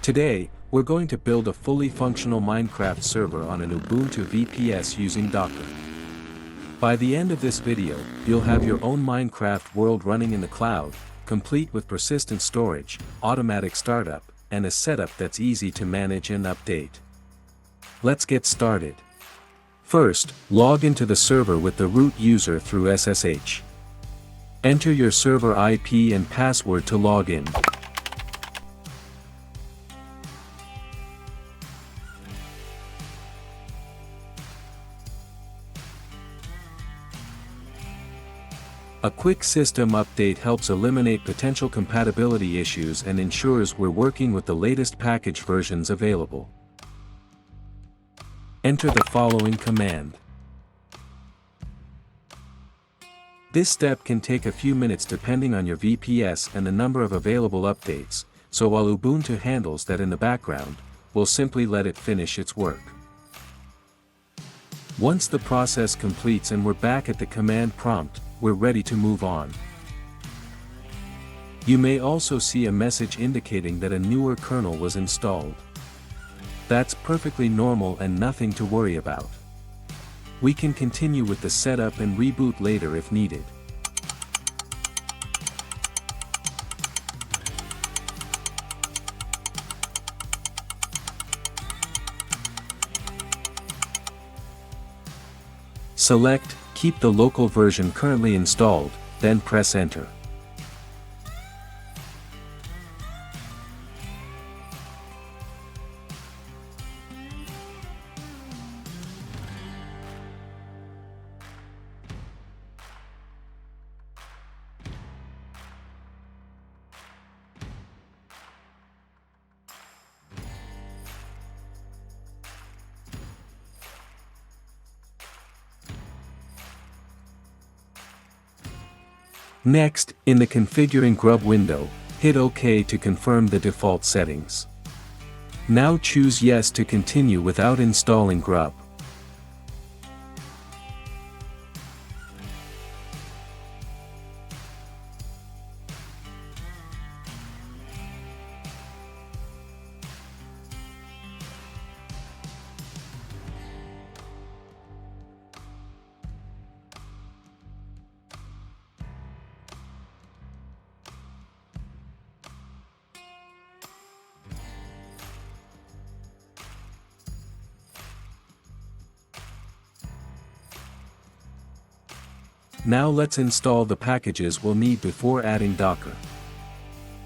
Today, we're going to build a fully functional Minecraft server on an Ubuntu VPS using Docker. By the end of this video, you'll have your own Minecraft world running in the cloud, complete with persistent storage, automatic startup, and a setup that's easy to manage and update. Let's get started. First, log into the server with the root user through SSH. Enter your server IP and password to log in. A quick system update helps eliminate potential compatibility issues and ensures we're working with the latest package versions available. Enter the following command. This step can take a few minutes depending on your VPS and the number of available updates, so while Ubuntu handles that in the background, we'll simply let it finish its work. Once the process completes and we're back at the command prompt, we're ready to move on. You may also see a message indicating that a newer kernel was installed. That's perfectly normal and nothing to worry about. We can continue with the setup and reboot later if needed. Select Keep the local version currently installed, then press Enter. Next, in the Configuring Grub window, hit OK to confirm the default settings. Now choose Yes to continue without installing Grub. Now let's install the packages we'll need before adding Docker.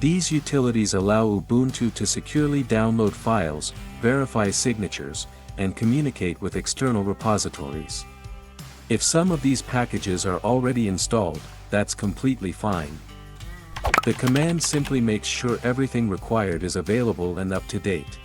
These utilities allow Ubuntu to securely download files, verify signatures, and communicate with external repositories. If some of these packages are already installed, that's completely fine. The command simply makes sure everything required is available and up to date.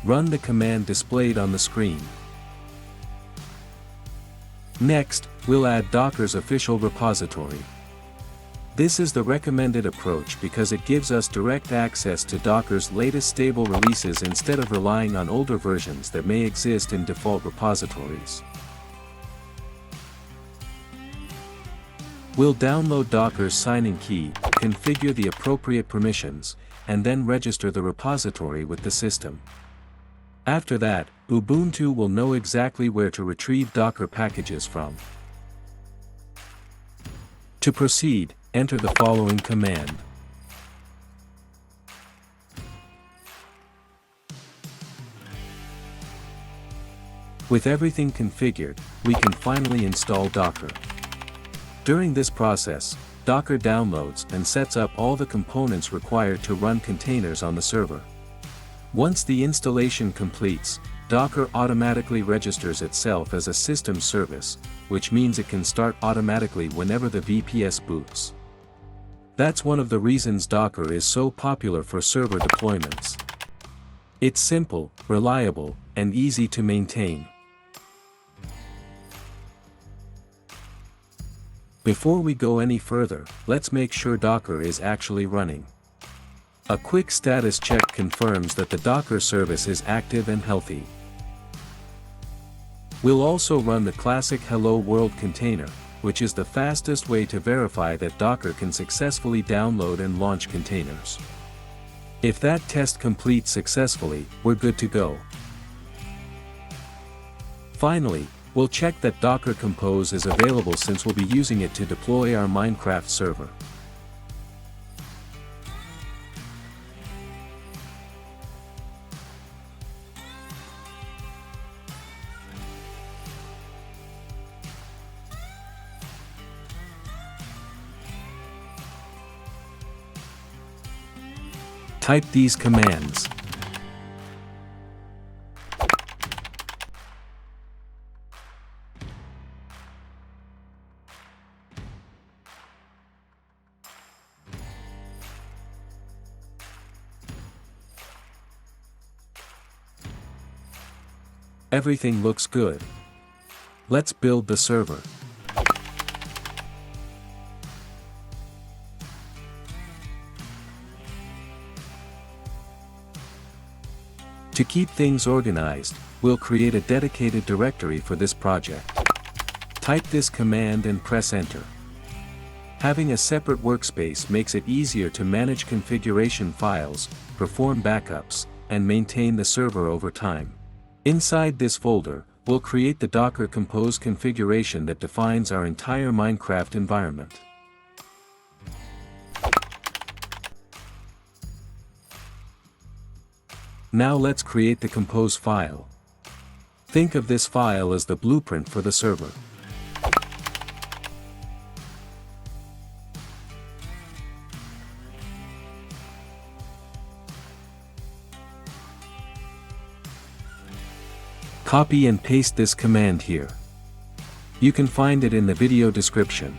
Run the command displayed on the screen. Next, we'll add Docker's official repository. This is the recommended approach because it gives us direct access to Docker's latest stable releases instead of relying on older versions that may exist in default repositories. We'll download Docker's signing key, configure the appropriate permissions, and then register the repository with the system. After that, Ubuntu will know exactly where to retrieve Docker packages from. To proceed, enter the following command. With everything configured, we can finally install Docker. During this process, Docker downloads and sets up all the components required to run containers on the server. Once the installation completes, Docker automatically registers itself as a system service, which means it can start automatically whenever the VPS boots. That's one of the reasons Docker is so popular for server deployments. It's simple, reliable, and easy to maintain. Before we go any further, let's make sure Docker is actually running. A quick status check confirms that the Docker service is active and healthy. We'll also run the classic Hello World container, which is the fastest way to verify that Docker can successfully download and launch containers. If that test completes successfully, we're good to go. Finally, we'll check that Docker Compose is available since we'll be using it to deploy our Minecraft server. Type these commands. Everything looks good. Let's build the server. To keep things organized, we'll create a dedicated directory for this project. Type this command and press enter. Having a separate workspace makes it easier to manage configuration files, perform backups, and maintain the server over time. Inside this folder, we'll create the Docker Compose configuration that defines our entire Minecraft environment. Now let's create the Compose file. Think of this file as the blueprint for the server. Copy and paste this command here. You can find it in the video description.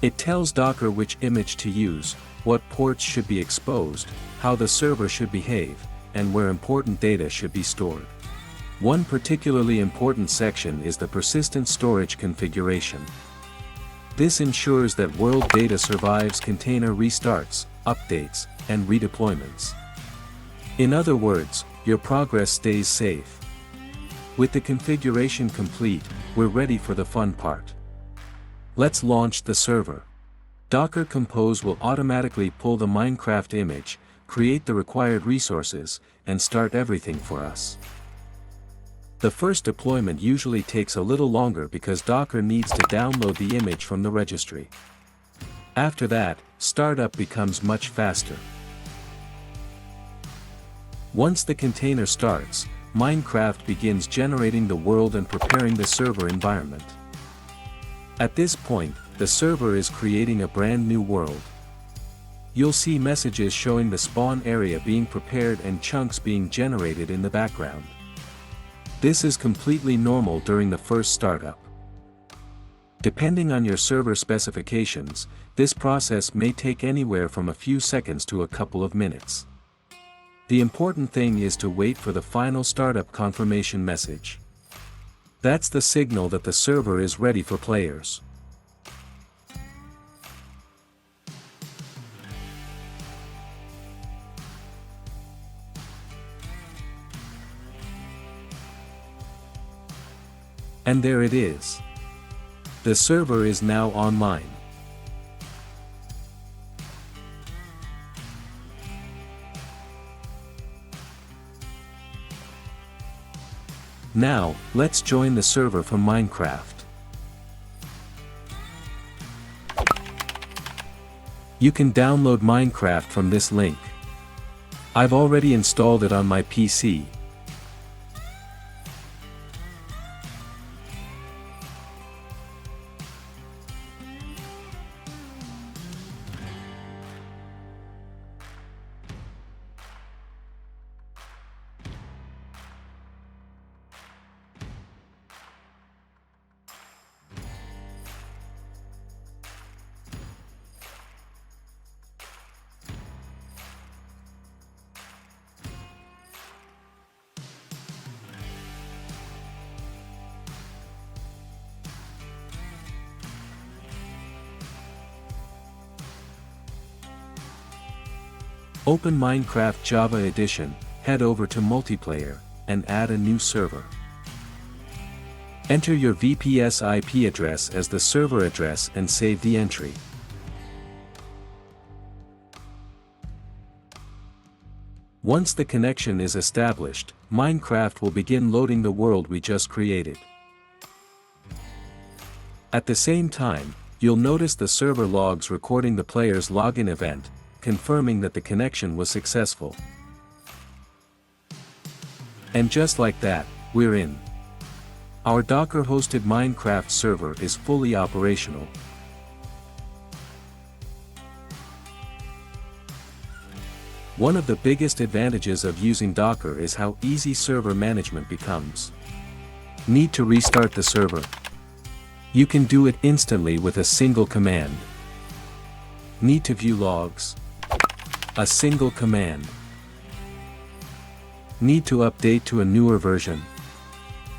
It tells Docker which image to use, what ports should be exposed, how the server should behave, and where important data should be stored. One particularly important section is the persistent storage configuration. This ensures that world data survives container restarts, updates, and redeployments. In other words, your progress stays safe. With the configuration complete, we're ready for the fun part. Let's launch the server. Docker Compose will automatically pull the Minecraft image, create the required resources, and start everything for us. The first deployment usually takes a little longer because Docker needs to download the image from the registry. After that, startup becomes much faster. Once the container starts, Minecraft begins generating the world and preparing the server environment. At this point, the server is creating a brand new world. You'll see messages showing the spawn area being prepared and chunks being generated in the background. This is completely normal during the first startup. Depending on your server specifications, this process may take anywhere from a few seconds to a couple of minutes. The important thing is to wait for the final startup confirmation message. That's the signal that the server is ready for players. And there it is. The server is now online. Now, let's join the server from Minecraft. You can download Minecraft from this link. I've already installed it on my PC. Open Minecraft Java Edition, head over to Multiplayer, and add a new server. Enter your VPS IP address as the server address and save the entry. Once the connection is established, Minecraft will begin loading the world we just created. At the same time, you'll notice the server logs recording the player's login event, confirming that the connection was successful. And just like that, we're in. Our Docker-hosted Minecraft server is fully operational. One of the biggest advantages of using Docker is how easy server management becomes. Need to restart the server? You can do it instantly with a single command. Need to view logs? A single command. Need to update to a newer version?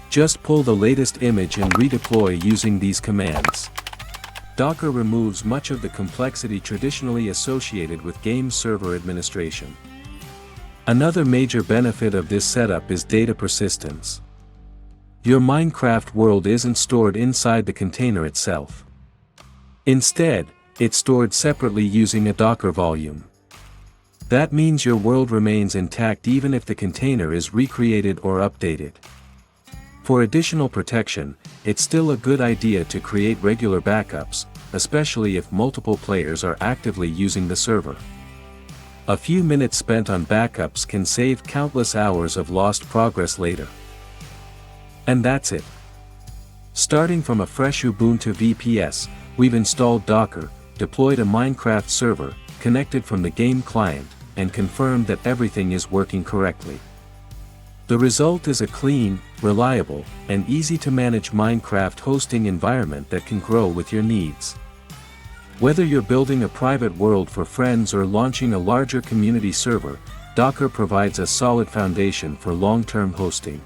Just pull the latest image and redeploy using these commands. Docker removes much of the complexity traditionally associated with game server administration. Another major benefit of this setup is data persistence. Your Minecraft world isn't stored inside the container itself. Instead, it's stored separately using a Docker volume. That means your world remains intact even if the container is recreated or updated. For additional protection, it's still a good idea to create regular backups, especially if multiple players are actively using the server. A few minutes spent on backups can save countless hours of lost progress later. And that's it. Starting from a fresh Ubuntu VPS, we've installed Docker, deployed a Minecraft server, connected from the game client, and confirmed that everything is working correctly. The result is a clean, reliable, and easy-to-manage Minecraft hosting environment that can grow with your needs. Whether you're building a private world for friends or launching a larger community server, Docker provides a solid foundation for long-term hosting.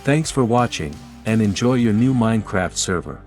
Thanks for watching, and enjoy your new Minecraft server.